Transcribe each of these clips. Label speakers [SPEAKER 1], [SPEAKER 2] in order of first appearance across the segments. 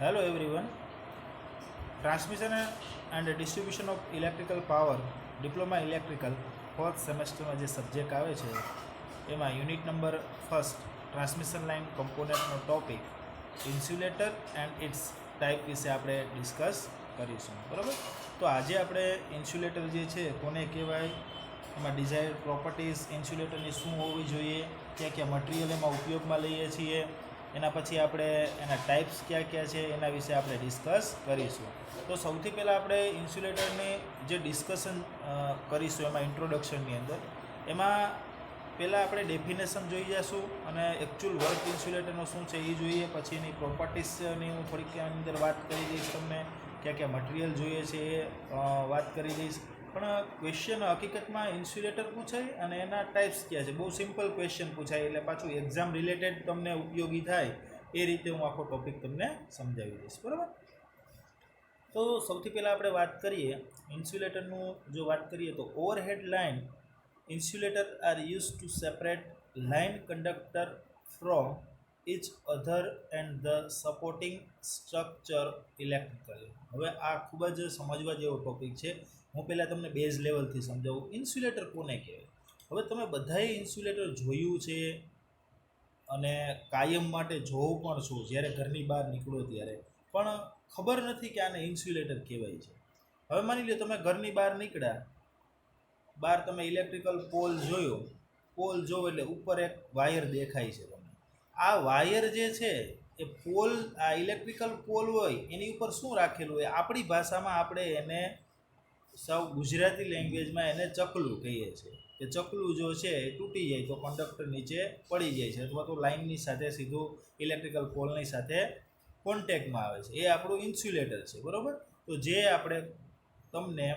[SPEAKER 1] Hello everyone. Transmission and distribution of electrical power diploma electrical fourth સેમેસ્ટરમાં જે subject આવે છે એમાં unit number first transmission line કમ્પોનન્ટનો topic insulator and its type વિશે આપણે ડિસ્કસ કરીશું. બરાબર, તો આજે આપણે ઇન્સ્યુલેટર જે છે કોને કહેવાય, એમાં ડિઝાયર્ડ પ્રોપર્ટીઝ ઇન્સ્યુલેટરની શું હોવી જોઈએ, ક્યાં ક્યાં મટીરિયલ એમાં ઉપયોગમાં લઈએ છીએ, એના પછી આપણે એના ટાઈપ્સ ક્યાં ક્યાં છે એના વિશે આપણે ડિસ્કસ કરીશું. તો સૌથી પહેલાં આપણે ઇન્સ્યુલેટરની જે ડિસ્કશન કરીશું એમાં ઇન્ટ્રોડક્શનની અંદર એમાં પહેલાં આપણે ડેફિનેશન જોઈ જઈશું અને એકચ્યુઅલ વર્ક ઇન્સ્યુલેટરનો શું છે એ જોઈએ. પછી એની પ્રોપર્ટીસની હું થોડીક અંદર વાત કરી દઈશ, તમને ક્યાં ક્યાં મટીરિયલ જોઈએ છે એ વાત કરી દઈશ. પણ ક્વેશ્ચન હકીકતમાં ઇન્સ્યુલેટર પૂછાય અને એના ટાઈપ્સ ક્યાં છે, બહુ સિમ્પલ ક્વેશ્ચન પૂછાય એટલે પાછું એક્ઝામ રિલેટેડ તમને ઉપયોગી થાય એ રીતે હું આખો ટોપિક તમને સમજાવી દઈશ. બરાબર, તો સૌથી પહેલાં આપણે વાત કરીએ ઇન્સ્યુલેટરનું. જો વાત કરીએ તો overhead line insulator are use to separate line conductor from each other and the supporting structure electrically. હવે આ ખૂબ જ સમજવા જેવો ટોપિક છે. હું પહેલાં તમને બેઝ લેવલથી સમજાવું ઇન્સ્યુલેટર કોને કહેવાય. હવે તમે બધાએ ઇન્સ્યુલેટર જોયું છે અને કાયમ માટે જોવું પણ છું જ્યારે ઘરની બહાર નીકળો ત્યારે, પણ ખબર નથી કે આને ઇન્સ્યુલેટર કહેવાય છે. હવે માની લો તમે ઘરની બહાર નીકળ્યા, બહાર તમે ઇલેક્ટ્રિકલ પોલ જોયો, પોલ જોવો એટલે ઉપર એક વાયર દેખાય છે તમને. આ વાયર જે છે એ પોલ, આ ઇલેક્ટ્રિકલ પોલ હોય એની ઉપર શું રાખેલું હોય, આપણી ભાષામાં આપણે એને સૌ ગુજરાતી લેંગ્વેજમાં એને ચકલું કહીએ છીએ કે ચકલું જો છે એ તૂટી જાય તો કંડક્ટર નીચે પડી જાય છે અથવા તો લાઇનની સાથે સીધું ઇલેક્ટ્રિકલ પોલની સાથે કોન્ટેક્ટમાં આવે છે, એ આપણું ઇન્સ્યુલેટર છે. બરાબર, તો જે આપણે તમને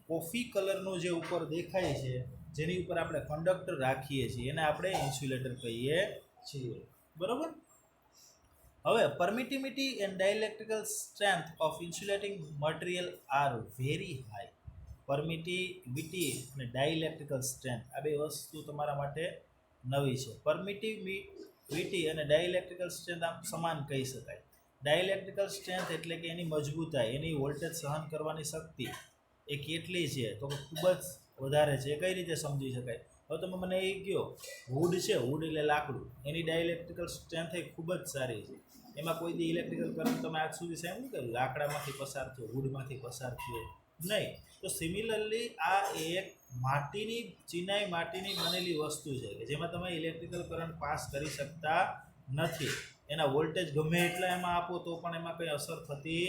[SPEAKER 1] કોફી કલરનું જે ઉપર દેખાય છે જેની ઉપર આપણે કંડક્ટર રાખીએ છીએ એને આપણે ઇન્સ્યુલેટર કહીએ છીએ. બરાબર, હવે permittivity and dielectrical strength of insulating material are very high. Permittivity અને ડાઇલેક્ટ્રિકલ સ્ટ્રેન્થ આ બે વસ્તુ તમારા માટે નવી છે. પરમિટિવિટી અને ડાઇલેક્ટ્રિકલ સ્ટ્રેન્થ આમ સમાન કહી શકાય. ડાઇલેક્ટ્રિકલ સ્ટ્રેન્થ એટલે કે એની મજબૂતાઈ, એની વોલ્ટેજ સહન કરવાની શક્તિ એ કેટલી છે તો ખૂબ જ વધારે છે. એ કઈ રીતે સમજી શકાય, હવે તમે મને એ કહો વુડ છે, વુડ એટલે લાકડું, એની ડાઇલેક્ટ્રિકલ સ્ટ્રેન્થ એ ખૂબ જ સારી છે. એમાં કોઈ દી ઇલેક્ટ્રિકલ કરંટ તમે આજ સુધી સાંભળ્યું કે લાકડામાંથી પસાર થયો, વુડમાંથી પસાર થયો નહીં. તો સિમિલરલી આ એક માટીની, ચિનાઈ માટીની બનેલી વસ્તુ છે કે જેમાં તમે ઇલેક્ટ્રિકલ કરંટ પાસ કરી શકતા નથી. એના વોલ્ટેજ ગમે એટલા એમાં આપો તો પણ એમાં કંઈ અસર થતી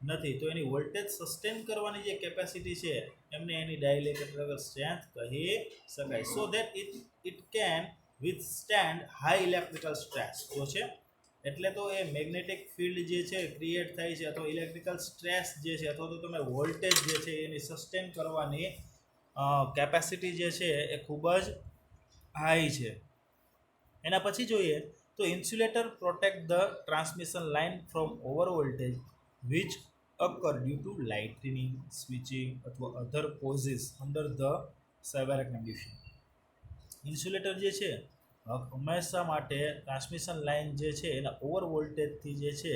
[SPEAKER 1] નથી. તો એની વોલ્ટેજ સસ્ટેન કરવાની જે કેપેસિટી છે એમને એની ડાઇલેક્ટ્રિકલ સ્ટ્રેન્થ કહી શકાય. So that it can withstand high electrical stress જો છે. એટલે તો એ મેગ્નેટિક ફિલ્ડ જે છે ક્રિએટ થાય છે અથવા ઇલેક્ટ્રિકલ સ્ટ્રેસ જે છે અથવા તો તમે વોલ્ટેજ જે છે એની સસ્ટેન કરવાની કેપેસિટી જે છે એ ખૂબ જ હાઈ છે. એના પછી જોઈએ તો insulator protect the transmission line from over voltage which occur due to lightning, switching અથવા other causes under the severe condition. Insulator જે છે હંમેશા માટે ટ્રાન્સમિશન લાઇન જે છે એના ઓવર વોલ્ટેજથી જે છે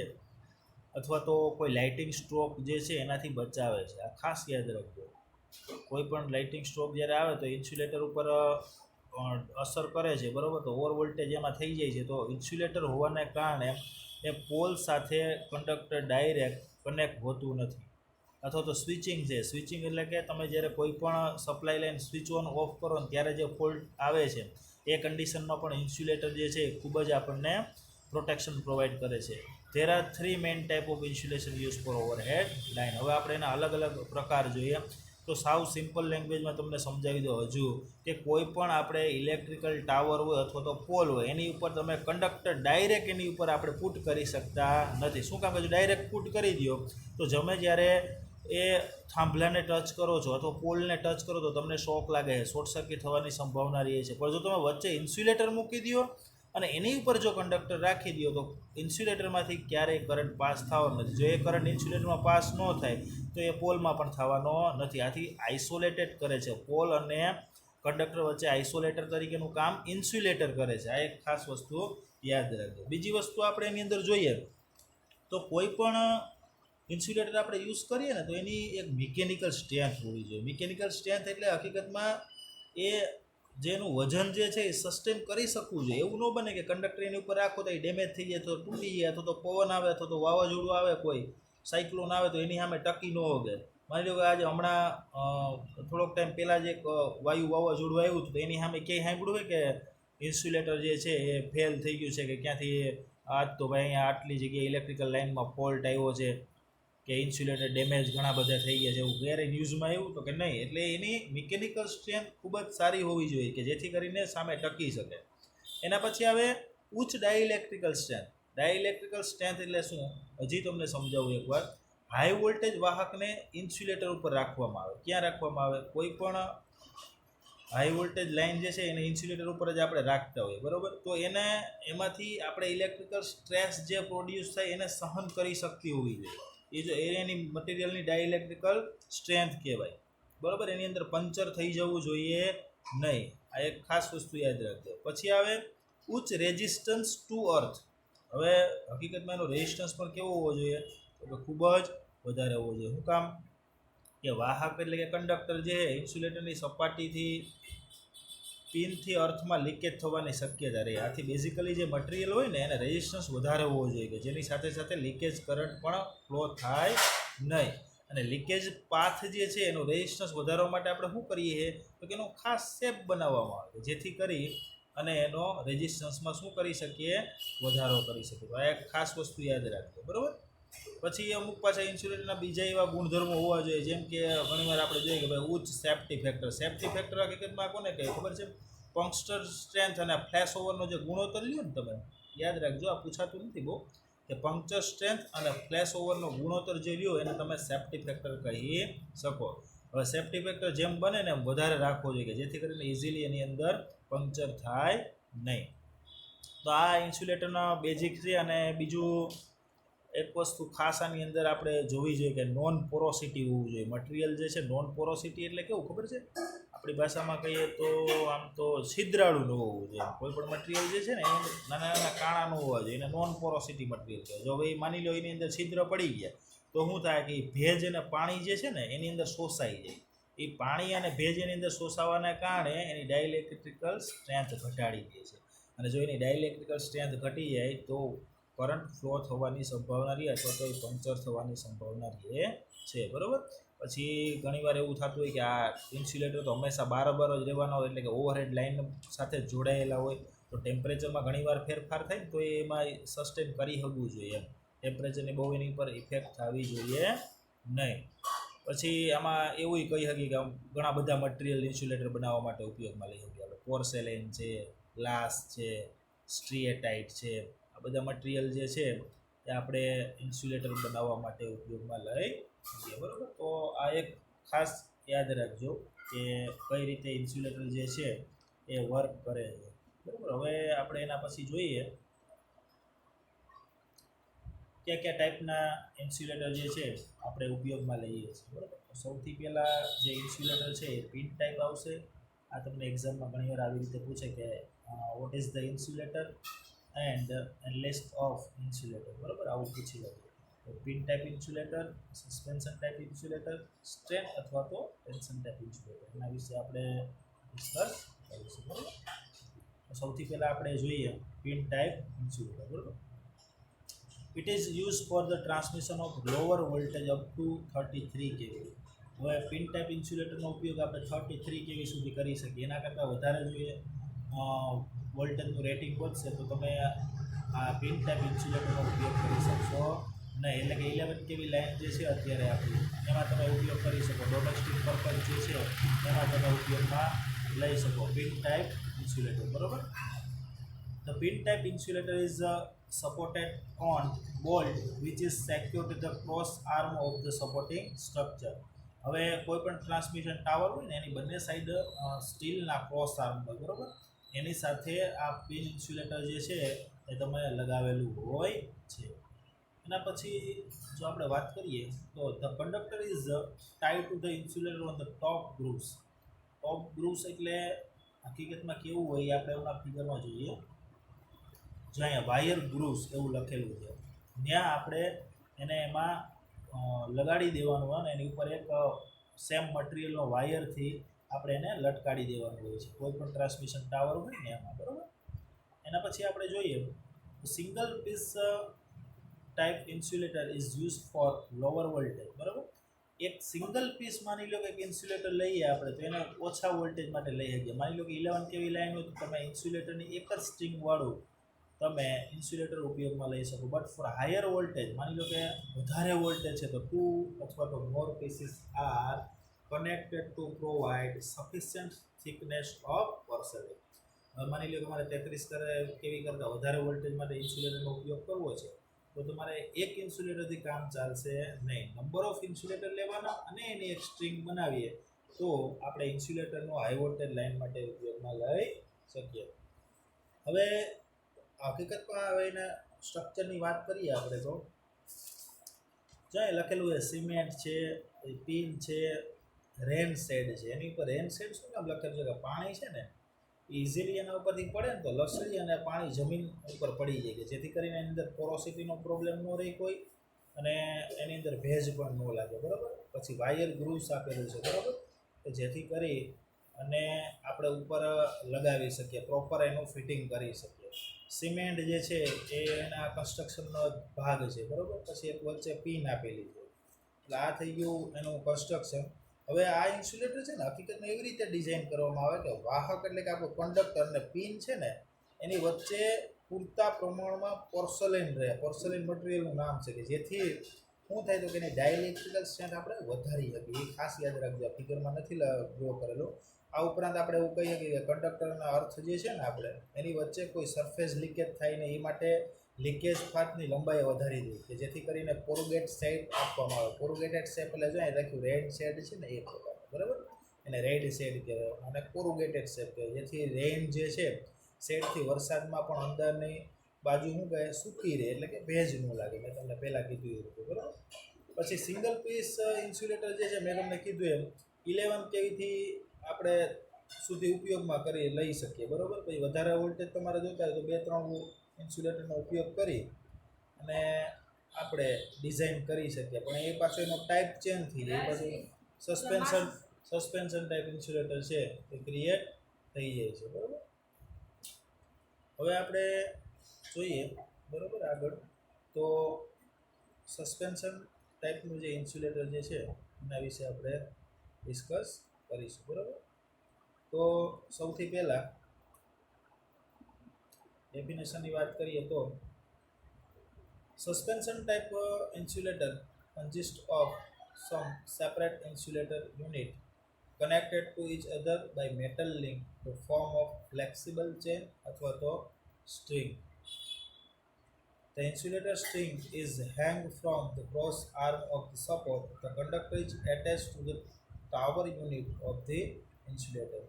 [SPEAKER 1] અથવા તો કોઈ લાઇટિંગ સ્ટ્રોક જે છે એનાથી બચાવે છે. આ ખાસ યાદ રાખજો, કોઈ પણ લાઇટિંગ સ્ટ્રોક જ્યારે આવે તો ઇન્સ્યુલેટર ઉપર અસર કરે છે. બરાબર, તો ઓવર વોલ્ટેજ એમાં થઈ જાય છે. તો ઇન્સ્યુલેટર હોવાને કારણે એ પોલ સાથે કંડક્ટર ડાયરેક્ટ કનેક્ટ હોતું નથી. અથવા તો સ્વિચિંગ છે, સ્વિચિંગ એટલે કે તમે જ્યારે કોઈ પણ supply line switch on of કરો ને ત્યારે જે ફોલ્ટ આવે છે એ કન્ડિશનમાં પણ ઇન્સ્યુલેટર જે છે એ ખૂબ જ આપણને પ્રોટેક્શન પ્રોવાઈડ કરે છે. There are 3 main type of insulation use for overhead line. હવે આપણે એના અલગ અલગ પ્રકાર જોઈએ તો સાવ સિમ્પલ લેંગ્વેજમાં તમને સમજાવી દો હજુ કે કોઈ પણ આપણે ઇલેક્ટ્રિકલ ટાવર હોય અથવા તો પોલ હોય એની ઉપર તમે કંડક્ટર ડાયરેક્ટ એની ઉપર આપણે પુટ કરી શકતા નથી. શું કામ કે ડાયરેક્ટ પુટ કરી દો તો તમે જ્યારે એ થાંભલાને ટચ કરો છો અથવા પોલને ટચ કરો તો તમને શોક લાગે છે, શોર્ટ સર્કિટ થવાની સંભાવના રહે છે. પણ જો તમે વચ્ચે ઇન્સ્યુલેટર મૂકી દો અને એની ઉપર જો કંડક્ટર રાખી દો તો ઇન્સ્યુલેટરમાંથી ક્યારેય કરંટ પાસ થવાનો નથી. જો એ કરંટ ઇન્સ્યુલેટરમાં પાસ ન થાય તો એ પોલમાં પણ થવાનો નથી. આથી આઇસોલેટેડ કરે છે. પોલ અને કંડક્ટર વચ્ચે આઇસોલેટર તરીકેનું કામ ઇન્સ્યુલેટર કરે છે. આ એક ખાસ વસ્તુ યાદ રાખજો. બીજી વસ્તુ આપણે એની અંદર જોઈએ તો કોઈ પણ ઇન્સ્યુલેટર આપણે યુઝ કરીએ ને તો એની એક મિકેનિકલ સ્ટ્રેન્થ હોવી જોઈએ. મિકેનિકલ સ્ટ્રેન્થ એટલે હકીકતમાં એ જેનું વજન જે છે એ સસ્ટેન કરી શકવું જોઈએ. એવું ન બને કે કંડક્ટર એની ઉપર રાખો તો એ ડેમેજ થઈ જાય, તો તૂટી જાય, અથવા તો પવન આવે, અથવા તો વાવાઝોડું આવે, કોઈ સાયક્લોન આવે તો એની સામે ટકી ન હોગે. માની લો કે આજે હમણાં થોડોક ટાઈમ પહેલાં જ એક વાયુ વાવાઝોડું આવ્યું હતું, તો એની સામે ક્યાંય સાંભળ્યું હોય કે ઇન્સ્યુલેટર જે છે એ ફેલ થઈ ગયું છે, કે ક્યાંથી આજ તો ભાઈ અહીંયા આટલી જગ્યાએ ઇલેક્ટ્રિકલ લાઇનમાં ફોલ્ટ આવ્યો છે, કે ઇન્સ્યુલેટર ડેમેજ ઘણા બધા થઈ ગયા છે, એવું ક્યારે ન્યૂઝમાં આવ્યું તો કે નહીં. એટલે એની મિકેનિકલ સ્ટ્રેન્થ ખૂબ જ સારી હોવી જોઈએ કે જેથી કરીને સામે ટકી શકે. એના પછી આવે ઉચ્ચ ડાઇલેક્ટ્રિકલ સ્ટ્રેન્થ. ડાઇલેક્ટ્રિકલ સ્ટ્રેન્થ એટલે શું, હજી તમને સમજાવું એકવાર. હાઈ વોલ્ટેજ વાહકને ઇન્સ્યુલેટર ઉપર રાખવામાં આવે. ક્યાં રાખવામાં આવે? કોઈ પણ હાઈ વોલ્ટેજ લાઇન જે છે એને ઇન્સ્યુલેટર ઉપર જ આપણે રાખતા હોઈએ, બરાબર. તો એને એમાંથી આપણે ઇલેક્ટ્રિકલ સ્ટ્રેસ જે પ્રોડ્યુસ થાય એને સહન કરી શકતી હોવી જોઈએ. એ જો એની મટીરિયલની ડાઇલેક્ટ્રિકલ સ્ટ્રેન્થ કહેવાય, બરાબર. એની અંદર પંચર થઈ જવું જોઈએ નહીં. આ એક ખાસ વસ્તુ યાદ રાખજો. પછી આવે ઉચ્ચ રેઝિસ્ટન્સ ટુ અર્થ. હવે હકીકતમાં એનો રેઝિસ્ટન્સ પણ કેવો હોવો જોઈએ? તો કે ખૂબ જ વધારે હોવો જોઈએ. શું કામ? કે વાહક એટલે કે કંડક્ટર જે છે ઇન્સ્યુલેટરની સપાટીથી પિનથી અર્થમાં લીકેજ થવાની શક્યતા રહે. આથી બેઝિકલી જે મટીરિયલ હોય ને એને રેઝિસ્ટન્સ વધારે હોવો જોઈએ કે જેની સાથે સાથે લીકેજ કરંટ પણ ફ્લો થાય નહીં. અને લીકેજ પાથ જે છે એનું રેઝિસ્ટન્સ વધારવા માટે આપણે શું કરીએ તો કે એનો ખાસ શેપ બનાવવામાં આવે જેથી કરી અને એનો રેઝિસ્ટન્સમાં શું કરી શકીએ? વધારો કરી શકીએ. તો આ એક ખાસ વસ્તુ યાદ રાખજો, બરાબર. પછી અમુક પાછા ઇન્સ્યુલેટરના બીજા એવા ગુણધર્મો હોવા જોઈએ, જેમ કે ઘણીવાર આપણે જોઈએ કે ભાઈ ઉચ્ચ સેફ્ટી ફેક્ટર. સેફ્ટી ફેક્ટર હકીકતમાં કોને કહે ખબર છે? પંક્ચર સ્ટ્રેન્થ અને ફ્લેશ ઓવરનો જે ગુણોત્તર લ્યો ને તમે યાદ રાખજો, આ પૂછાતું નથી બહુ, કે પંક્ચર સ્ટ્રેન્થ અને ફ્લેશ ઓવરનો ગુણોત્તર જે લ્યો એને તમે સેફ્ટી ફેક્ટર કહી શકો. હવે સેફ્ટી ફેક્ટર જેમ બને ને એમ વધારે રાખવો જોઈએ કે જેથી કરીને ઇઝીલી એની અંદર પંક્ચર થાય નહીં. તો આ ઇન્સ્યુલેટરના બેઝિક છે. અને બીજું એક વસ્તુ ખાસ આની અંદર આપણે જોવી જોઈએ કે નોન પોરોસિટી હોવું જોઈએ. મટીરિયલ જે છે નોન પોરોસિટી એટલે કેવું ખબર છે? આપણી ભાષામાં કહીએ તો આમ તો છિદ્રાળું ન હોવું જોઈએ. કોઈ પણ મટીરિયલ જે છે ને એ નાના નાના કાણા ન હોવા જોઈએ, એને નોન પોરોસિટી મટીરિયલ કહેવાય. જો ભાઈ માની લો એની અંદર છિદ્ર પડી ગયા તો શું થાય કે ભેજ અને પાણી જે છે ને એની અંદર શોષાઈ જાય. એ પાણી અને ભેજ એની અંદર શોષાવાને કારણે એની ડાઇલેક્ટ્રિકલ સ્ટ્રેન્થ ઘટાડી દે છે. અને જો એની ડાઇલેક્ટ્રિકલ સ્ટ્રેન્થ ઘટી જાય તો કરંટ ફ્લો થવાની સંભાવના રહે અથવા તો એ પંક્ચર થવાની સંભાવના રહે છે, બરાબર. પછી ઘણીવાર એવું થતું હોય કે આ ઇન્સ્યુલેટર તો હંમેશા બારોબાર જ રહેવાના હોય, એટલે કે ઓવરહેડ લાઇન સાથે જોડાયેલા હોય, તો ટેમ્પરેચરમાં ઘણીવાર ફેરફાર થાય ને તો એમાં સસ્ટેન કરી શકવું જોઈએ. એમ ટેમ્પરેચરની બહુ એની પર ઇફેક્ટ થવી જોઈએ નહીં. પછી આમાં એવું કહી શકીએ કે ઘણા બધા મટીરિયલ ઇન્સ્યુલેટર બનાવવા માટે ઉપયોગમાં લઈ શકીએ આપણે. પોર્સેલેન છે, ગ્લાસ છે, સ્ટ્રીએટાઇટ છે, આ બધા મટીરિયલ જે છે એ આપણે ઇન્સ્યુલેટર બનાવવા માટે ઉપયોગમાં લઈ શકીએ, બરાબર. તો આ એક ખાસ યાદ રાખજો કે કઈ રીતે ઇન્સ્યુલેટર જે છે એ વર્ક કરે છે, બરાબર. હવે આપણે એના પછી જોઈએ કયા કયા ટાઈપના ઇન્સ્યુલેટર જે છે આપણે ઉપયોગમાં લઈએ છીએ, બરાબર. સૌથી પહેલાં જે ઇન્સ્યુલેટર છે એ પિન ટાઈપ આવશે. આ તમને એક્ઝામમાં ઘણીવાર આવી રીતે પૂછે કે what is the insulator and list of insulator, બરાબર, આવું પૂછી લે. તો pin type insulator, suspension type insulator, strain અથવા તો ટેન્શન ટાઈપ ઇન્સ્યુલેટર, એના વિશે આપણે ડિસ્કસ કરીશું, બરાબર. સૌથી પહેલાં આપણે જોઈએ પિન ટાઈપ ઇન્સ્યુલેટર, બરાબર. It is use for the transmission of lower voltage up to 33 kV. હવે પિન ટાઈપ ઇન્સ્યુલેટરનો ઉપયોગ આપણે 33 kV સુધી કરી શકીએ. એના કરતાં વધારે જોઈએ વોલ્ટેજનું રેટિંગ વધશે તો તમે આ પિન ટાઈપ ઇન્સ્યુલેટરનો ઉપયોગ કરી શકશો નહીં. એટલે કે 11 kV લાઇન જે છે અત્યારે આપણી એમાં તમે ઉપયોગ કરી શકો. ડોમેસ્ટિક પર્પઝ જે છે એમાં તમે ઉપયોગમાં લઈ શકો પિન ટાઈપ ઇન્સ્યુલેટર, બરાબર. The pin type insulator is supported on bolt which is secured to the cross arm of the supporting structure. હવે કોઈ પણ ટ્રાન્સમિશન ટાવર હોય ને એની બંને સાઈડ સ્ટીલના ક્રોસ આર્મ હોય, બરાબર. એની સાથે આ પિન ઇન્સ્યુલેટર જે છે એ તમે લગાવેલું હોય છે. એના પછી જો આપણે વાત કરીએ તો the conductor is tied to the insulator on the top grooves. Top grooves એટલે હકીકતમાં કેવું હોય આપણે એના ફિગરમાં જોઈએ. જો અહીંયા વાયર ગ્રુવ્સ એવું લખેલું છે. ત્યાં આપણે એને એમાં લગાડી દેવાનું હોય અને એની ઉપર એક સેમ મટીરિયલનો વાયરથી આપણે એને લટકાડી દેવાનું હોય છે કોઈ પણ ટ્રાન્સમિશન ટાવર હોય ને એમાં, બરાબર. એના પછી આપણે જોઈએ single piece type insulator is use for lower voltage, બરાબર. એક સિંગલ પીસ માની લો કે એક ઇન્સ્યુલેટર લઈએ આપણે તો એને ઓછા વોલ્ટેજ માટે લઈ શકીએ. માની લો કે 11 કેવી લાઈન હોય તો તમે ઇન્સ્યુલેટરની એક જ સ્ટ્રિંગવાળું તમે ઇન્સ્યુલેટર ઉપયોગમાં લઈ શકો. બટ ફોર હાયર વોલ્ટેજ, માની લો કે વધારે વોલ્ટેજ છે તો 2 અથવા તો more pieces are connected to provide sufficient thickness of porcelain. માની લો કે મારે 33 કેવી કરતાં વધારે વોલ્ટેજ માટે ઇન્સ્યુલેટરનો ઉપયોગ કરવો છે તો તમારે એક ઇન્સ્યુલેટરથી કામ ચાલશે નહીં. નંબર ઓફ ઇન્સ્યુલેટર લેવાના અને એની એક સ્ટ્રિંગ બનાવીએ તો આપણે ઇન્સ્યુલેટરનો હાઈ વોલ્ટેજ લાઇન માટે ઉપયોગમાં લઈ શકીએ. હવે હકીકતમાં હવે એના સ્ટ્રક્ચરની વાત કરીએ આપણે તો જ્યાં લખેલું છે સિમેન્ટ છે, પિન છે, રેન શેડ છે. એની ઉપર રેન શેડ શું કામ લખેલું છે કે પાણી છે ને ઇઝીલી એના ઉપરથી પડે ને તો લસરી અને પાણી જમીન ઉપર પડી જાય કે જેથી કરીને એની અંદર પોરોસિટીનો પ્રોબ્લેમ ન રહે કોઈ અને એની અંદર ભેજ પણ ન લાગે, બરાબર. પછી વાયર ગ્રુવ્સ આપેલું છે, બરાબર, કે જેથી કરી અને આપણે ઉપર લગાવી શકીએ, પ્રોપર એનું ફિટિંગ કરી શકીએ. સિમેન્ટ જે છે એ એના કન્સ્ટ્રક્શનનો ભાગ છે, બરાબર. પછી એક વચ્ચે પિન આપેલી છે એટલે આ થઈ ગયું એનું કન્સ્ટ્રક્શન. હવે આ ઇન્સ્યુલેટર છે ને હકીકતમાં એવી રીતે ડિઝાઇન કરવામાં આવે કે વાહક એટલે કે આપણું કંડક્ટર અને પિન છે ને એની વચ્ચે પૂરતા પ્રમાણમાં પોર્સેલેન રહે. પોર્સેલેન મટીરિયલનું નામ છે કે જેથી શું થાય તો કે એની ડાયલેક્ટ્રિકલ સ્ટ્રેન્થ આપણે વધારી શકીએ. એ ખાસ યાદ રાખજો, આ ફિગરમાં નથી ડ્રો કરેલો. આ ઉપરાંત આપણે એવું કહીએ કે કંડક્ટરના અર્થ જે છે ને આપણે એની વચ્ચે કોઈ સરફેસ લીકેજ થાય ને એ માટે લીકેજ પાથની લંબાઈ વધારી દઈએ કે જેથી કરીને પોરુગેટ શેપ આપવામાં આવે. પોરુગેટેડ શેપ એટલે જો અહીં લખ્યું રેડ શેડ છે ને એ પ્રકારનું, બરાબર. એને રેડ શેડ કહેવાય અને પોરુગેટેડ શેપ કહેવાય જેથી રેન જે છે શેડથી વરસાદમાં પણ અંદરની બાજુ શું કહે સૂકી રહે એટલે કે ભેજ ન લાગે. મેં તમને પહેલાં કીધું એ રીતે, બરાબર. પછી સિંગલ પીસ ઇન્સ્યુલેટર જે છે મેં તમને કીધું એમ 11 કેવીથી આપણે સુધી ઉપયોગમાં કરી લઈ શકીએ, બરાબર. પછી વધારે વોલ્ટેજ તમારે જોતા હોય તો 2-3 ઇન્સ્યુલેટરનો ઉપયોગ કરી અને આપણે ડિઝાઇન કરી શકીએ. પણ એ પાછો એનો ટાઈપ ચેન્જ થઈ જાય, એ પાછું સસ્પેન્શન ટાઈપ ઇન્સ્યુલેટર છે એ ક્રિએટ થઈ જાય છે, બરાબર. હવે આપણે જોઈએ, બરાબર, આગળ તો સસ્પેન્શન ટાઈપનું જે ઇન્સ્યુલેટર જે છે એના વિશે આપણે ડિસ્કસ કરીશું, બરાબર. તો સૌથી પહેલાં ડેફિનેશનની વાત કરીએ તો suspension type insulator consist of sum separate insulator unit connected to each other by metal link to form of flexible chain અથવા તો string. The insulator string is hang from the cross arm of the support. The conductor is attached to the tower unit of the insulator.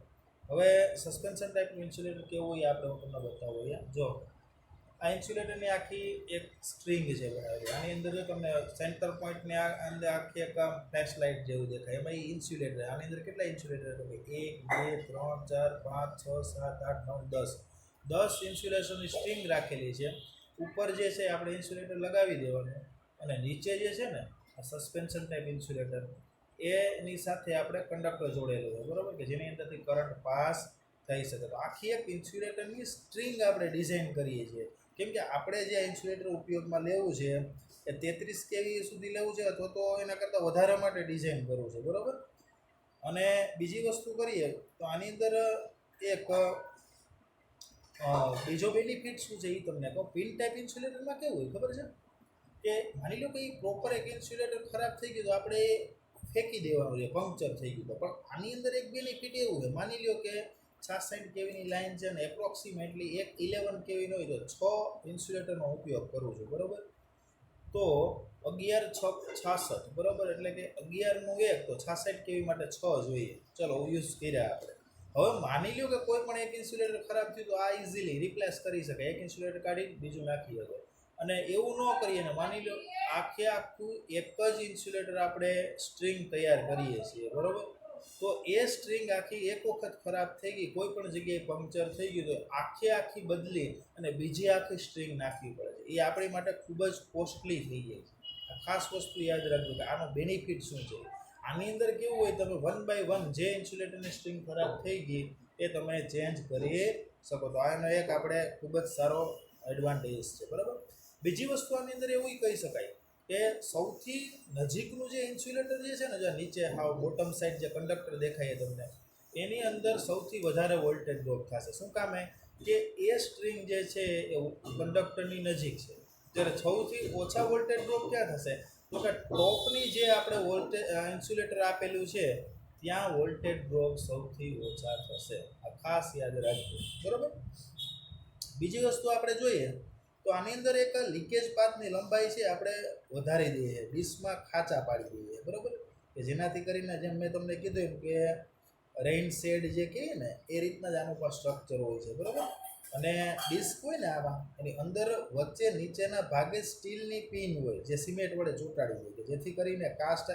[SPEAKER 1] હવે suspension ટાઈપનું insulator કેવું હોય આપણે હું તમને બતાવું અહીંયા. જો આ ઇન્સ્યુલેટરની આખી એક સ્ટ્રિંગ છે બનાવેલી. આની અંદર જો તમને સેન્ટર પોઈન્ટની અંદર આખી એક ફ્લેશ લાઇટ જેવું દેખાય એમાં એ ઇન્સ્યુલેટર. આની અંદર કેટલા ઇન્સ્યુલેટર તો કે 1 2 3 4 5 6 7 8 9 10 ઇન્સ્યુલેશનની સ્ટ્રિંગ રાખેલી છે. ઉપર જે છે આપણે ઇન્સ્યુલેટર લગાવી દેવાનું અને નીચે જે છે ને આ સસ્પેન્શન ટાઈપ ઇન્સ્યુલેટર એની સાથે આપણે કંડક્ટર જોડેલું હોય, બરાબર, કે જેની અંદરથી કરંટ પાસ થઈ શકે. તો આખી એક ઇન્સ્યુલેટરની સ્ટ્રિંગ આપણે ડિઝાઇન કરીએ છીએ કેમ કે આપણે જે ઇન્સ્યુલેટર ઉપયોગમાં લેવું છે એ 33 કેવી સુધી લેવું છે અથવા તો એના કરતાં વધારે માટે ડિઝાઇન કરવું છે, બરાબર. અને બીજી વસ્તુ કરીએ તો આની અંદર એક બીજો બેનિફિટ શું છે એ તમને કહું. પિન ટાઈપ ઇન્સ્યુલેટરમાં કેવું હોય ખબર છે કે માની લો કે એ પ્રોપર એક ઇન્સ્યુલેટર ખરાબ થઈ ગયું તો આપણે ફેંકી દેવાનું છે, પંક્ચર થઈ ગયું તો. પણ આની અંદર એક બેનિફિટ એવું છે, માની લો કે 66 કેવીની લાઇન છે ને એપ્રોક્સિમેટલી એક 11 કેવીનો હોય તો 6 ઇન્સ્યુલેટરનો ઉપયોગ કરું છું, બરાબર. તો 11 6 66, બરાબર, એટલે કે 11નું 1 તો 66 કેવી માટે 6 જોઈએ. ચલો યુઝ કર્યા આપણે. હવે માની લો કે કોઈ પણ એક ઇન્સ્યુલેટર ખરાબ થયું તો આ ઇઝીલી રિપ્લેસ કરી શકાય. એક ઇન્સ્યુલેટર કાઢી બીજું નાખી શકે અને એવું ન કરીએ ને માની લો આખું એક જ ઇન્સ્યુલેટર આપણે સ્ટ્રિંગ તૈયાર કરીએ છીએ, બરાબર. તો એ સ્ટ્રિંગ આખી એક વખત ખરાબ થઈ ગઈ, કોઈ પણ જગ્યાએ પંક્ચર થઈ ગયું તો આખી બદલી અને બીજી આખી સ્ટ્રિંગ નાખવી પડે છે. એ આપણી માટે ખૂબ જ કોસ્ટલી થઈ જાય છે. આ ખાસ વસ્તુ યાદ રાખજો કે આનો બેનિફિટ શું છે. આની અંદર કેવું હોય, તમે 1 by 1 જે ઇન્સ્યુલેટરની સ્ટ્રિંગ ખરાબ થઈ ગઈ એ તમે ચેન્જ કરી શકો. તો આનો એક આપણે ખૂબ જ સારો એડવાન્ટેજ છે, બરાબર. બીજી વસ્તુ આની અંદર એવું કહી શકાય કે સૌથી નજીકનું જે ઇન્સ્યુલેટર જે છે ને, જે નીચે હાવ બોટમ સાઈડ જે કંડક્ટર દેખાય તમને, એની અંદર સૌથી વધારે વોલ્ટેજ ડ્રોપ થશે. શું કામે કે એ સ્ટ્રિંગ જે છે એ કંડક્ટરની નજીક છે, ત્યારે સૌથી ઓછા વોલ્ટેજ ડ્રોપ ક્યાં થશે તો કે ટોપની જે આપણે વોલ્ટેજ ઇન્સ્યુલેટર આપેલું છે ત્યાં વોલ્ટેજ ડ્રોપ સૌથી ઓછા થશે. આ ખાસ યાદ રાખજો, બરાબર. બીજી વસ્તુ આપણે જોઈએ તો આની અંદર એક લીકેજ પાથની લંબાઈ છે આપણે વધારી દઈએ, ડિસ્કમાં ખાંચા પાડી દઈએ, બરાબર, કે જેનાથી કરીને જેમ મેં તમને કીધું એમ કે રેઇન શેડ જે કહીએ ને એ રીતના જ આનું પણ સ્ટ્રક્ચર હોય છે, બરાબર. અને ડિસ્ક હોય ને આમાં, એની અંદર વચ્ચે નીચેના ભાગે સ્ટીલની પિન હોય જે સિમેન્ટ વડે ચોંટાડી હોય, કે જેથી કરીને કાસ્ટ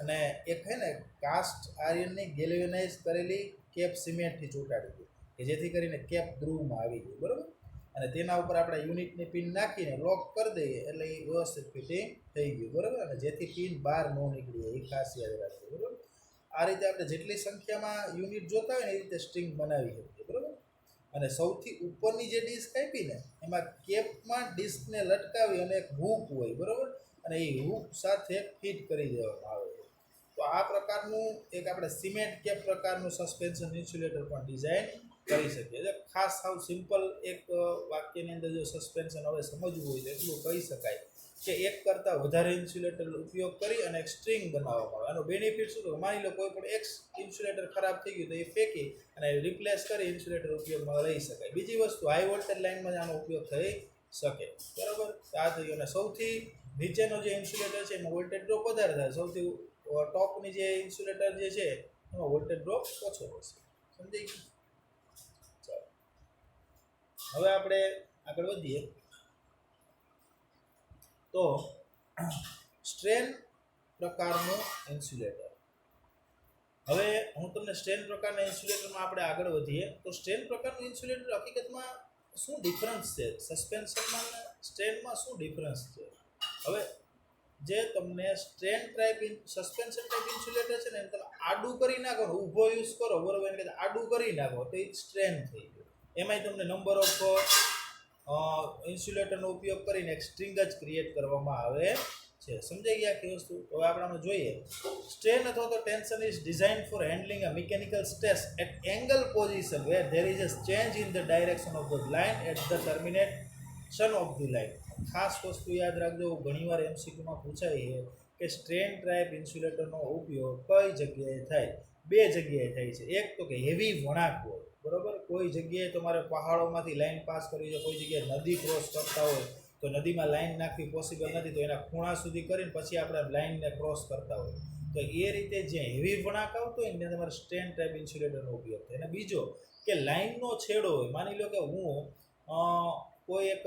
[SPEAKER 1] અને એક છે ને કાસ્ટ આયર્નની ગેલ્વેનાઇઝ કરેલી કેપ સિમેન્ટથી ચોંટાડી હોય, કે જેથી કરીને કેપ ગ્રુવમાં આવી જાય, બરાબર. અને તેના ઉપર આપણે યુનિટની પિન નાખીને લોક કરી દઈએ એટલે એ વ્યવસ્થિત ફિટિંગ થઈ ગયું, બરાબર. અને જેથી પિન બહાર ન નીકળી એ ખાસ યાદ રાખજો, બરાબર. આ રીતે આપણે જેટલી સંખ્યામાં યુનિટ જોતા હોય ને એ રીતે સ્ટ્રિંગ બનાવી શકીએ, બરાબર. અને સૌથી ઉપરની જે ડિસ્ક આપીને એમાં કેપમાં ડિસ્કને લટકાવી અને એક હૂક હોય, બરાબર, અને એ હૂક સાથે ફિટ કરી દેવામાં આવે છે. તો આ પ્રકારનું એક આપણે સિમેન્ટ કેપ પ્રકારનું સસ્પેન્શન ઇન્સ્યુલેટર પણ ડિઝાઇન કરી શકીએ. એટલે ખાસ સાવ સિમ્પલ એક વાક્યની અંદર જો સસ્પેન્શન હવે સમજવું હોય તો એટલું કહી શકાય કે એક કરતાં વધારે ઇન્સ્યુલેટર ઉપયોગ કરી અને એક સ્ટ્રિંગ બનાવવામાં આવે. આનો બેનિફિટ શું? તો માની લો કોઈ પણ એક ઇન્સ્યુલેટર ખરાબ થઈ ગયું તો એ ફેંકી અને રિપ્લેસ કરી ઇન્સ્યુલેટર ઉપયોગમાં લઈ શકાય. બીજી વસ્તુ હાઈ વોલ્ટેજ લાઇનમાં જ આનો ઉપયોગ થઈ શકે, બરાબર. આ થઈ ગયું. અને સૌથી નીચેનો જે ઇન્સ્યુલેટર છે એમાં વોલ્ટેજ ડ્રોપ વધારે થાય, સૌથી ટોપની જે ઇન્સ્યુલેટર જે છે એમાં વોલ્ટેજ ડ્રોપ ઓછો હશે. સમજાઈ ગયું? ચાલો હવે આપણે આગળ વધીએ તો સ્ટ્રેન પ્રકારનું ઇન્સ્યુલેટર. હવે હું તમને સ્ટ્રેન પ્રકારના ઇન્સ્યુલેટરમાં આપણે આગળ વધીએ તો સ્ટ્રેન પ્રકારનું ઇન્સ્યુલેટર હકીકતમાં શું ડિફરન્સ છે, સસ્પેન્શનમાં અને સ્ટ્રેનમાં શું ડિફરન્સ છે? હવે જે તમને strain type suspension type insulator છે ને એને તમે આડું કરી નાખો ને ઊભો યુઝ કરો, બરોબર, એને કહેતા આડું કરી નાખો તો એ સ્ટ્રેન થઈ ગયું. એમાંય તમને નંબર ઓફ ઇન્સ્યુલેટરનો ઉપયોગ કરીને એક સ્ટ્રિંગ જ ક્રિએટ કરવામાં આવે છે. સમજાઈ ગયા કે વસ્તુ? તો હવે આપણે જોઈએ સ્ટ્રેન અથવા તો tension is design for handling a mechanical stress at angle position where there is a change in the direction of the line at the termination of the line. ખાસ વસ્તુ યાદ રાખજો, ઘણીવાર MCQમાં પૂછાય છે કે સ્ટ્રેન ટાઈપ ઇન્સ્યુલેટરનો ઉપયોગ કઈ જગ્યાએ થાય? બે જગ્યાએ થાય છે. એક તો કે હેવી વળાંક હોય, બરાબર, કોઈ જગ્યાએ તમારે પહાડોમાંથી લાઈન પાસ કરવી છે, કોઈ જગ્યાએ નદી ક્રોસ કરતા હોય તો નદીમાં લાઈન નાખવી પોસિબલ નથી, તો એના ખૂણા સુધી કરીને પછી આપણે લાઈનને ક્રોસ કરતા હોય, તો એ રીતે જે હેવી વળાંક આવતો હોય ને ત્યાં તમારે સ્ટ્રેન ટાઈપ ઇન્સ્યુલેટરનો ઉપયોગ થાય. અને બીજો કે લાઈનનો છેડો હોય, માની લો કે હું કોઈ એક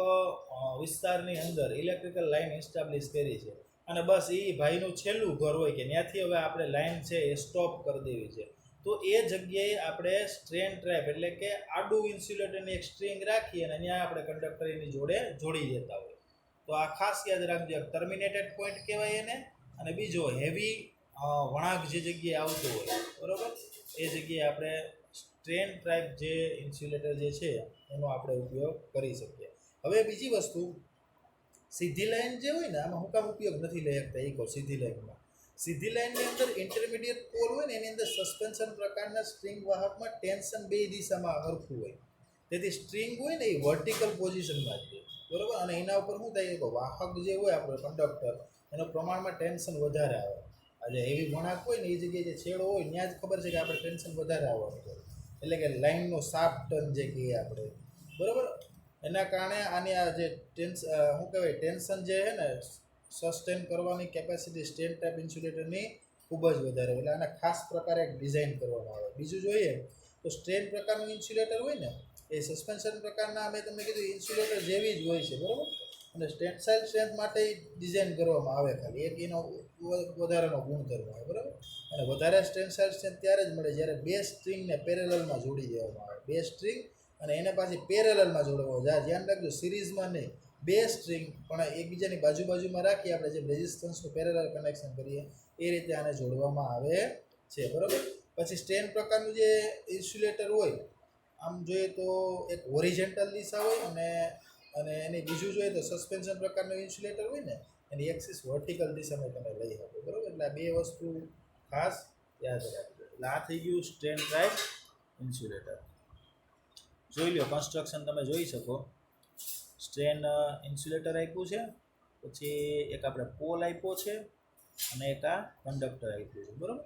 [SPEAKER 1] વિસ્તારની અંદર ઇલેક્ટ્રિકલ લાઈન એસ્ટાબ્લિશ કરી છે અને બસ એ ભાઈનું છેલ્લું ઘર હોય કે ત્યાંથી હવે આપણે લાઈન છે એ સ્ટોપ કરી દેવી છે, તો એ જગ્યાએ આપણે સ્ટ્રેન ટ્રેપ એટલે કે આડું ઇન્સ્યુલેટરની એક સ્ટ્રિંગ રાખી અને ત્યાં આપણે કંડક્ટર એની જોડે જોડી દેતા હોય. તો આ ખાસ યાદ રાખજો, ટર્મિનેટેડ પોઈન્ટ કહેવાય એને. અને બીજો હેવી વળાંક જે જગ્યાએ આવતો હોય, બરાબર, એ જગ્યાએ આપણે સ્ટ્રેન ટાઈપ જે ઇન્સ્યુલેટર જે છે એનો આપણે ઉપયોગ કરી શકીએ. હવે બીજી વસ્તુ, સીધી લાઈન જે હોય ને આમાં હું કામ ઉપયોગ નથી લઈ શકતા એ કહું. સીધી લાઈનમાં, સીધી લાઈનની અંદર ઇન્ટરમીડિયેટ પોલ હોય ને એની અંદર સસ્પેન્શન પ્રકારના સ્ટ્રિંગ વાહકમાં ટેન્શન બે દિશામાં સરખું હોય, તેથી સ્ટ્રિંગ હોય ને એ વર્ટિકલ પોઝિશનમાં જ હોય, બરાબર. અને એના ઉપર શું થાય કે વાહક જે હોય આપણો કંડક્ટર એનો પ્રમાણમાં ટેન્શન વધારે આવે. આજે એવી વળાંક હોય ને એ જગ્યાએ જે છેડો હોય ત્યાં જ ખબર છે કે આપણે ટેન્શન વધારે આવવાનું હોય, એટલે કે લાઈનનો શાર્પ ટર્ન જે કહીએ આપણે, બરાબર. એના કારણે આની આ જે શું કહેવાય ટેન્શન જે છે ને સસ્ટેન કરવાની કેપેસિટી સ્ટ્રેન ટાઈપ ઇન્સ્યુલેટરની ખૂબ જ વધારે, એટલે આને ખાસ પ્રકારે એક ડિઝાઇન કરવામાં આવે. બીજું જોઈએ તો સ્ટ્રેન પ્રકારનું ઇન્સ્યુલેટર હોય ને એ સસ્પેન્શન પ્રકારના મેં તમને કીધું ઇન્સ્યુલેટર જેવી જ હોય છે, બરાબર. અને ટેન્સાઇલ સ્ટ્રેન્થ માટે ડિઝાઇન કરવામાં આવે, ખાલી એક એનો વધારાનો ગુણધર્મ હોય, બરાબર. અને વધારે ટેન્સાઇલ સ્ટ્રેન્થ ત્યારે જ મળે જ્યારે બે સ્ટ્રિંગને પેરેલલમાં જોડી દેવામાં આવે. બે સ્ટ્રિંગ અને એને પાછી પેરેલલમાં જોડવામાં આવે. ધ્યાન રાખજો, સિરીઝમાં નહીં, બે સ્ટ્રિંગ પણ એકબીજાની બાજુમાં રાખી આપણે જે રેઝિસ્ટન્સનું પેરેલલ કનેક્શન કરીએ એ રીતે આને જોડવામાં આવે છે. બરાબર. પછી સ્ટ્રેન પ્રકારનું જે ઇન્સ્યુલેટર હોય, આમ જોઈએ તો એક હોરિઝોન્ટલ દિશા હોય અને એની બીજું જોઈએ તો સસ્પેન્શન પ્રકારનું ઇન્સ્યુલેટર હોય ને એની એક્સિસ વર્ટિકલ દિશામાં તમે લઈ શકો. બરાબર. એટલે આ બે વસ્તુ ખાસ યાદ રાખજો. એટલે આ થઈ ગયું સ્ટ્રેન ટાઈપ ઇન્સ્યુલેટર. જોઈ લો, કન્સ્ટ્રક્શન તમે જોઈ શકો. સ્ટ્રેન ઇન્સ્યુલેટર આપ્યું છે, પછી એક આપણે પોલ આપ્યો છે અને એક આ કંડક્ટર આપ્યું છે. બરાબર.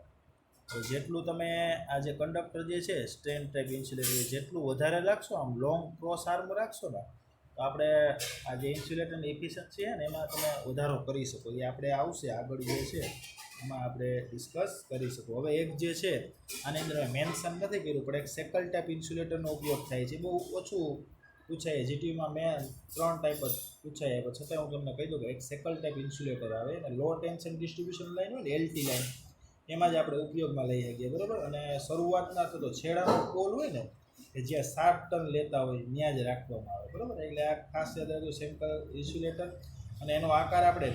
[SPEAKER 1] તો જેટલું તમે આ જે કંડક્ટર જે છે સ્ટ્રેન ટાઈપ ઇન્સ્યુલેટર જેટલું વધારે રાખશો, આમ લોંગ ક્રોસ આર્મ રાખશો ને, તો આપણે આ જે ઇન્સ્યુલેટરની એફિશિયન્સી છે ને એમાં તમે વધારો કરી શકો. એ આપણે આવશે આગળ જે છે એમાં આપણે ડિસ્કસ કરી શકો. હવે એક જે છે આની અંદર મેન્શન નથી કર્યું, પણ એક સેકલ ટાઈપ ઇન્સ્યુલેટરનો ઉપયોગ થાય છે. બહુ ઓછું પૂછાય. જીટીયુમાં મેં 3 ટાઈપ જ પૂછાય, પણ છતાં હું તમને કહી દઉં કે એક સેકલ ટાઈપ ઇન્સ્યુલેટર આવે અને લો ટેન્શન ડિસ્ટ્રીબ્યુશન લાઈન હોય ને, એલટી લાઈન, એમાં જ આપણે ઉપયોગમાં લઈ શકીએ. બરાબર. અને શરૂઆતના તો છેડાનો પોલ હોય ને કે જ્યાં 7 ટન લેતા હોય ત્યાં જ રાખવામાં આવે. બરાબર. એટલે આ ખાસ યાદ રાખજો, સેકલ ઇન્સ્યુલેટર. અને એનો આકાર આપણે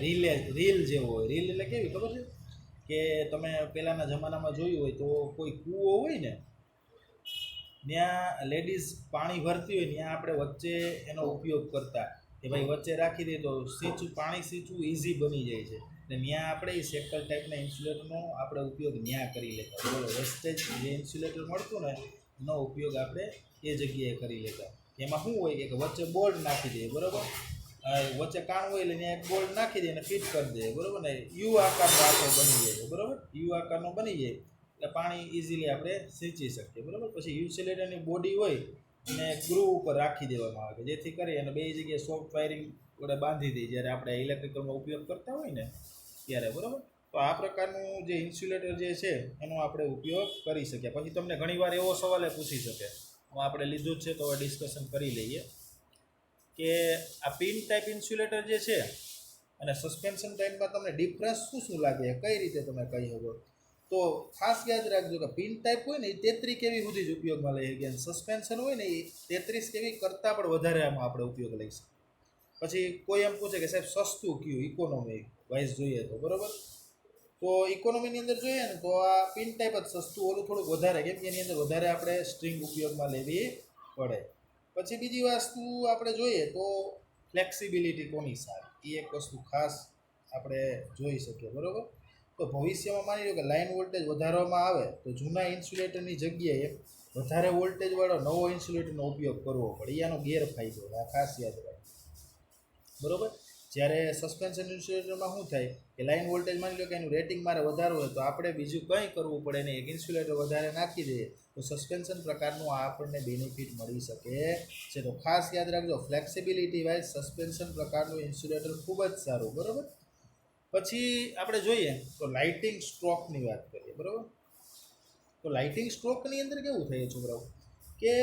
[SPEAKER 1] રીલ જેવો હોય. રીલ એટલે કેવી ખબર છે કે તમે પહેલાંના જમાનામાં જોયું હોય તો કોઈ કૂવો હોય ને ત્યાં લેડીઝ પાણી ભરતી હોય ત્યાં આપણે વચ્ચે એનો ઉપયોગ કરતા કે ભાઈ વચ્ચે રાખી દઈએ તો પાણી સીંચવું ઇઝી બની જાય છે. એટલે ત્યાં આપણે એ સેકલ ટાઈપના ઇન્સ્યુલેટરનો આપણે ઉપયોગ ત્યાં કરી લેતા. બોલો, વેસ્ટેજ જે ઇન્સ્યુલેટર મળતું ને એનો ઉપયોગ આપણે એ જગ્યાએ કરી લેતા. એમાં શું હોય કે વચ્ચે બોલ્ટ નાખી દઈએ. બરાબર. વચ્ચે કાણ હોય એટલે ત્યાં એક બોલ્ટ નાખી દઈએ અને ફિટ કરી દઈએ. બરાબર ને, યુ આકારનો આખો બની જાય. બરાબર. યુ આકારનો બની જાય એટલે પાણી ઇઝીલી આપણે સિંચી શકીએ. બરાબર. પછી ઇન્સ્યુલેટરની બોડી હોય અને ગ્રુવ ઉપર રાખી દેવામાં આવે કે જેથી કરી અને બે જગ્યાએ સોફ્ટ વાયરિંગ વડે બાંધી દઈએ જ્યારે આપણે ઇલેક્ટ્રિકલમાં ઉપયોગ કરતા હોય ને ત્યારે. બરાબર. તો આ પ્રકારનું જે ઇન્સ્યુલેટર જે છે એનો આપણે ઉપયોગ કરી શકીએ. પછી તમને ઘણીવાર એવો સવાલ પૂછી શકે, આપણે લીધું જ છે તો ડિસ્કશન કરી લઈએ કે આ પિન ટાઈપ ઇન્સ્યુલેટર જે છે અને સસ્પેન્શન ટાઈપમાં તમને ડિફરન્સ શું લાગે, કઈ રીતે તમે કહી શકો? તો ખાસ યાદ રાખજો કે પિન ટાઈપ હોય ને એ 33 કેવી સુધી જ ઉપયોગમાં લઈ શકીએ, અને સસ્પેન્શન હોય ને એ 33 કેવી કરતાં પણ વધારે આમાં આપણે ઉપયોગ લઈ શકીએ. પછી કોઈ એમ પૂછે કે સાહેબ સસ્તું કયું ઇકોનોમી વાઇઝ જોઈએ તો? બરાબર. તો ઇકોનોમીની અંદર જોઈએ ને તો આ પિન ટાઈપ જ સસ્તું, ઓલું થોડુંક વધારે, કેમ કે એની અંદર વધારે આપણે સ્ટ્રિંગ ઉપયોગમાં લેવી પડે. પછી બીજી વસ્તુ આપણે જોઈએ તો ફ્લેક્સિબિલિટી કોની સારી, એ એક વસ્તુ ખાસ આપણે જોઈ શકીએ. બરાબર. તો ભવિષ્યમાં માની લો કે લાઇન વોલ્ટેજ વધારવામાં આવે તો જૂના ઇન્સ્યુલેટરની જગ્યાએ વધારે વોલ્ટેજવાળો નવો ઇન્સ્યુલેટરનો ઉપયોગ કરવો પડે. એનો ગેરફાયદો આ ખાસ યાદ રાખો. બરાબર. જ્યારે સસ્પેન્શન ઇન્સ્યુલેટરમાં શું થાય કે લાઇન વોલ્ટેજ માની લો કે એનું રેટિંગ મારે વધારવું હોય તો આપણે બીજું કંઈ કરવું પડે નહીં, એક ઇન્સ્યુલેટર વધારે નાખી દઈએ તો સસ્પેન્શન પ્રકારનું આપણને બેનિફિટ મળી શકે છે. તો ખાસ યાદ રાખજો, ફ્લેક્સિબિલિટી વાઇઝ સસ્પેન્શન પ્રકારનું ઇન્સ્યુલેટર ખૂબ જ સારું. બરાબર. પછી આપણે જોઈએ તો લાઇટિંગ સ્ટ્રોકની વાત કરીએ. બરાબર. તો લાઇટિંગ સ્ટ્રોકની અંદર કેવું થાય છોકરાઓ કે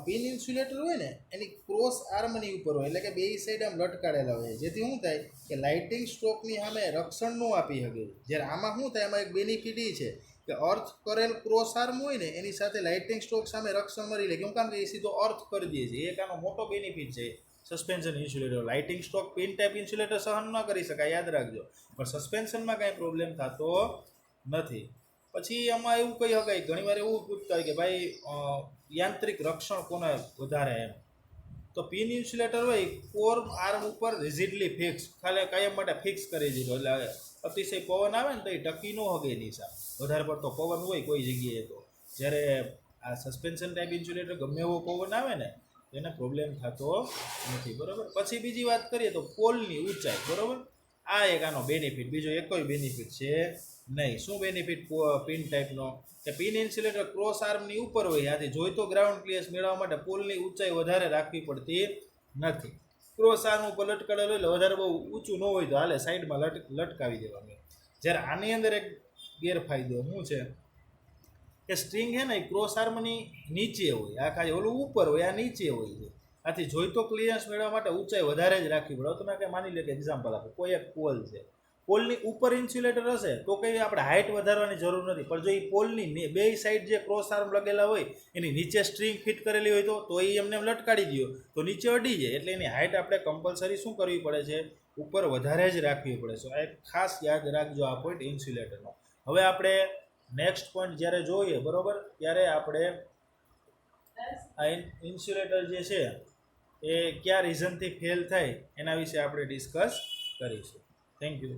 [SPEAKER 1] પિન ઇન્સ્યુલેટર હોય ને એની ક્રોસ આર્મની ઉપર હોય, એટલે કે બે સાઈડ આમ લટકાડેલા હોય, જેથી શું થાય કે લાઇટિંગ સ્ટ્રોકની સામે રક્ષણ ન આપી શકે. જ્યારે આમાં શું થાય, આમાં એક બેનિફિટ એ છે કે અર્થ કરેલ ક્રોસ આર્મ હોય ને એની સાથે લાઇટિંગ સ્ટ્રોક સામે રક્ષણ મળી લે. કેમ કે એ સીધો અર્થ કરી દે છે. એક આનો મોટો બેનિફિટ છે suspension insulator. Lighting stroke pin type insulator સહન ન કરી શકાય, યાદ રાખજો, પણ સસ્પેન્શનમાં કાંઈ પ્રોબ્લેમ થતો નથી. પછી આમાં એવું કહી શકાય, ઘણીવાર એવું પૂછતા હોય કે ભાઈ યાંત્રિક રક્ષણ કોને વધારે એમ. તો પિન ઇન્સ્યુલેટર હોય કોર આર્મ ઉપર રિઝિડલી ફિક્સ, ખાલી કાયમ માટે ફિક્સ કરી દીધો, એટલે અતિશય પવન આવે ને તો એ ટકી ન હગે નીચા, વધારે પડતો પવન હોય કોઈ જગ્યાએ તો. જ્યારે આ સસ્પેન્શન ટાઈપ ઇન્સ્યુલેટર ગમે એવો પવન આવે ને એને પ્રોબ્લેમ થતો નથી. બરાબર. પછી બીજી વાત કરીએ તો પોલની ઊંચાઈ. બરાબર. આ એક આનો બેનિફિટ, બીજો એકોય બેનિફિટ છે નહીં. શું બેનિફિટ પિન ટાઈપનો કે પિન ઇન્સ્યુલેટર ક્રોસ આર્મની ઉપર હોય, આથી જોઈતો ગ્રાઉન્ડ ક્લિયરન્સ મેળવવા માટે પોલની ઊંચાઈ વધારે રાખવી પડતી નથી. ક્રોસ આર્મ ઉપર લટકાડેલો એટલે વધારે બહુ ઊંચું ન હોય તો હાલે, સાઈડમાં લટકાવી દેવાનું. જ્યારે આની અંદર એક ગેરફાયદો શું છે કે સ્ટ્રિંગ છે ને એ ક્રોસ આર્મની નીચે હોય, આ ખાલી ઓલું ઉપર હોય, આ નીચે હોય છે. આથી જોઈતો ક્લિયરન્સ મેળવવા માટે ઊંચાઈ વધારે જ રાખવી પડે. તમે કંઈ માની લે કે એક્ઝામ્પલ આપો, કોઈ એક પોલ છે, પોલની ઉપર ઇન્સ્યુલેટર હશે તો કંઈ આપણે હાઇટ વધારવાની જરૂર નથી, પણ જો એ પોલની બે સાઈડ જે ક્રોસ આર્મ લગેલા હોય એની નીચે સ્ટ્રિંગ ફિટ કરેલી હોય તો એ એમને એમ લટકાડી દો તો નીચે અડી જાય, એટલે એની હાઇટ આપણે કમ્પલસરી શું કરવી પડે છે, ઉપર વધારે જ રાખવી પડે છે. આ એક ખાસ યાદ રાખજો આ પોઈન્ટ ઇન્સ્યુલેટરનો. હવે આપણે નેક્સ્ટ પોઈન્ટ જ્યારે જોઈએ બરોબર, ત્યારે આપણે આ ઇન્સ્યુલેટર જે છે એ કયા રીઝનથી ફેલ થાય એના વિશે આપણે ડિસ્કસ કરીશું. Thank you.